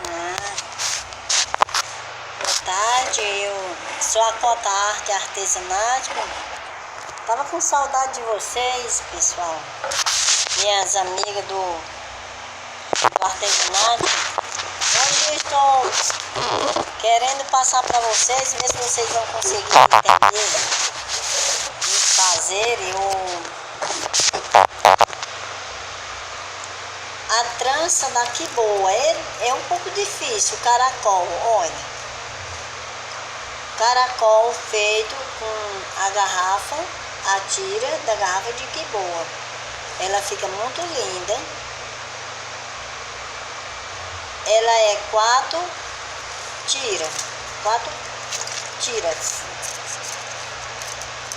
Boa tarde, eu sou a Cota Arte Artesanato. Tava com saudade de vocês, pessoal. Minhas amigas do artesanato. Hoje eu estou querendo passar para vocês, ver se vocês vão conseguir entender e fazer a trança da quiboa. É um pouco difícil o caracol, olha. Caracol feito com a garrafa, a tira da garrafa de quiboa. Ela fica muito linda. Ela é 4 tiras.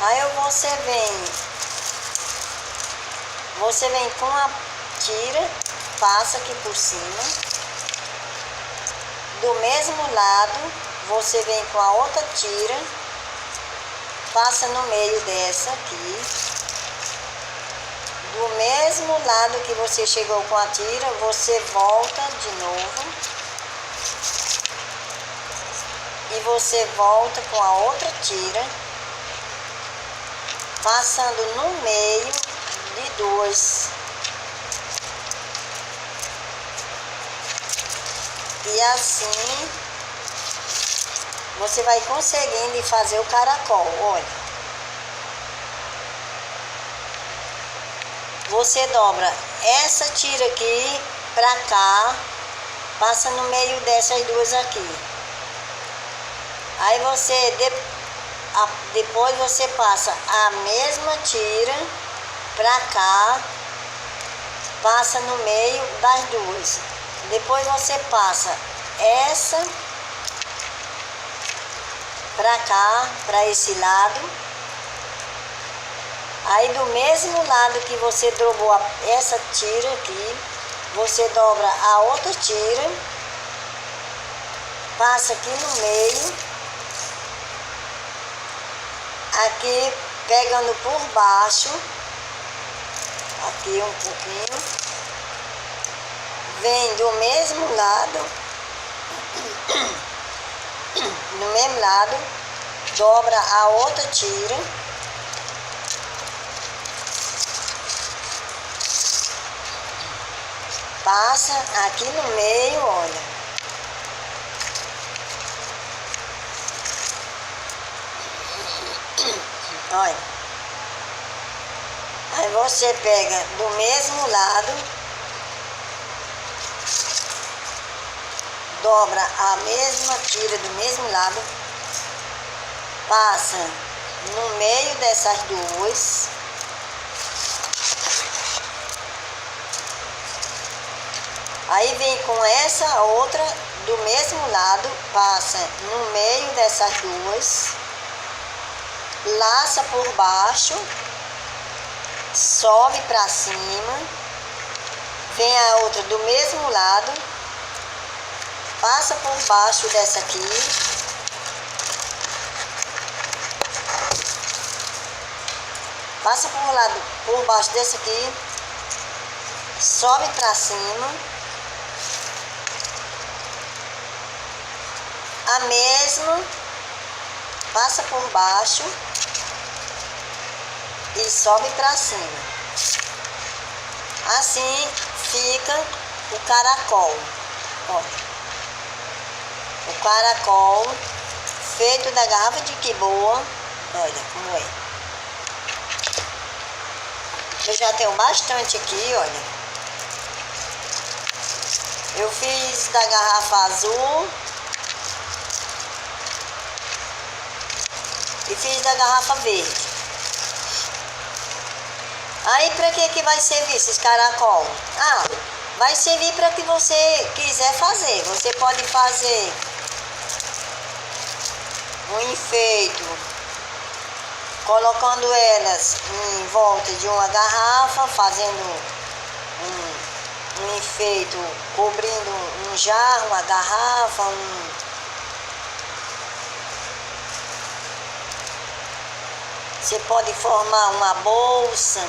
Aí você vem com a tira, passa aqui por cima. Do mesmo lado, você vem com a outra tira, passa no meio dessa aqui. Do mesmo lado que você chegou com a tira, você volta de novo. E você volta com a outra tira, passando no meio de duas. E assim você vai conseguindo fazer o caracol, olha. Você dobra essa tira aqui pra cá, passa no meio dessas duas aqui. Aí depois você passa a mesma tira pra cá, passa no meio das duas. Depois você passa essa pra cá, pra esse lado. Aí do mesmo lado que você dobrou essa tira aqui, você dobra a outra tira, passa aqui no meio, aqui pegando por baixo, aqui um pouquinho, vem do mesmo lado, dobra a outra tira, passa aqui no meio, olha. Olha. Aí você pega do mesmo lado, dobra a mesma tira do mesmo lado, passa no meio dessas duas. Aí vem com essa outra do mesmo lado, passa no meio dessas duas, laça por baixo, sobe pra cima, vem a outra do mesmo lado, passa por baixo dessa aqui, passa por baixo dessa aqui, sobe pra cima, a mesma, passa por baixo e sobe pra cima. Assim fica o caracol. Olha. O caracol feito da garrafa de quiboa. Olha como é. Eu já tenho bastante aqui, olha. Eu fiz da garrafa azul e fiz da garrafa verde. Aí para que vai servir esses caracol? Vai servir para que você quiser fazer. Você pode fazer um enfeite, colocando elas em volta de uma garrafa, fazendo um enfeite, cobrindo um jarro, uma garrafa, Você pode formar uma bolsa.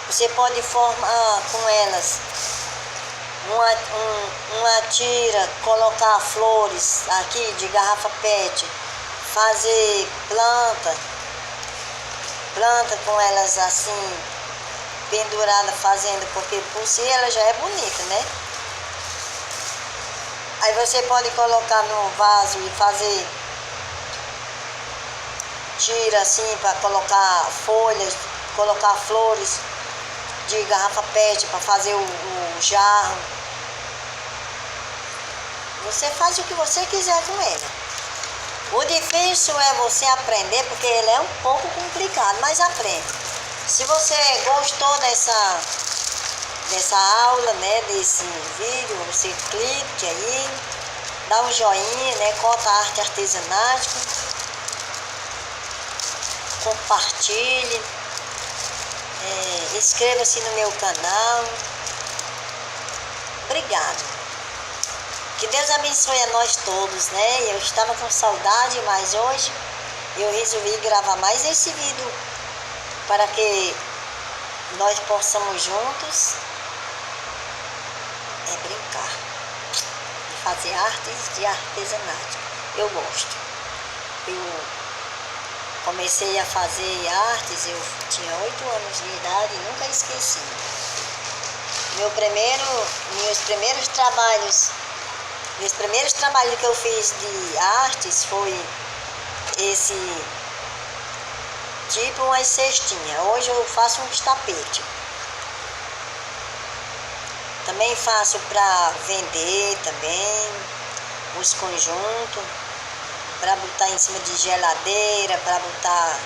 Você pode formar com elas uma tira, colocar flores aqui de garrafa PET, fazer planta com elas assim, pendurada fazendo, porque por si ela já é bonita, né? Aí você pode colocar no vaso e fazer tira assim para colocar folhas, colocar flores de garrafa PET para fazer o jarro. Você faz o que você quiser com ele. O difícil é você aprender, porque ele é um pouco complicado, mas aprende. Se você gostou dessa aula, né, desse vídeo, você clique aí, dá um joinha, né, Cota Arte Artesanato, compartilhe, inscreva-se no meu canal. Obrigado. Que Deus abençoe a nós todos, né? Eu estava com saudade, mas hoje eu resolvi gravar mais esse vídeo para que nós possamos juntos brincar e fazer artes de artesanato. Eu gosto. Eu comecei a fazer artes, eu tinha 8 anos de idade e nunca esqueci. Meus primeiros trabalhos que eu fiz de artes foi esse tipo umas cestinhas. Hoje eu faço uns tapetes. Também faço para vender também, os conjuntos, para botar em cima de geladeira, para botar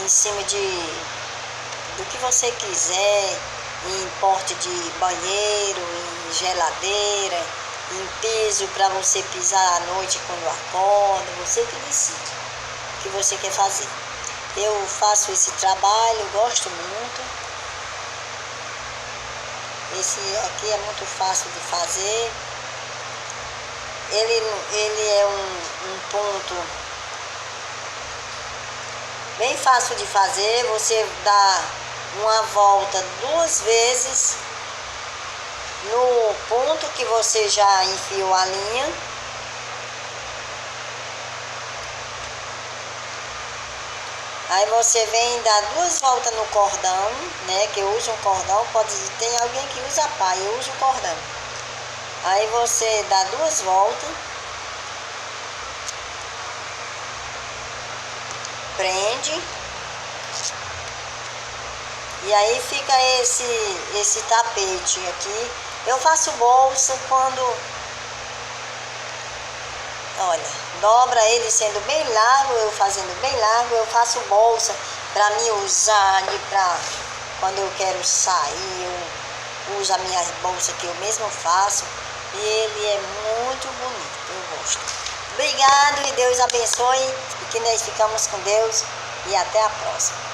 em cima do que você quiser, em porte de banheiro, em geladeira, em piso para você pisar à noite quando acorda, você que decide o que você quer fazer. Eu faço esse trabalho, gosto muito. Esse aqui é muito fácil de fazer. Ele é um ponto bem fácil de fazer. Você dá uma volta 2 vezes no ponto que você já enfiou a linha. Aí você vem dar 2 voltas no cordão, né? Que eu uso um cordão, tem alguém que usa pá, eu uso cordão. Aí você dá 2 voltas, prende, e aí fica esse tapete aqui. Eu faço bolsa quando, olha, dobra ele sendo bem largo, eu fazendo bem largo, eu faço bolsa para me usar ali, para quando eu quero sair, eu uso a minha bolsa que eu mesmo faço, e ele é muito bonito, eu gosto. Obrigado e Deus abençoe, e que nós ficamos com Deus, e até a próxima.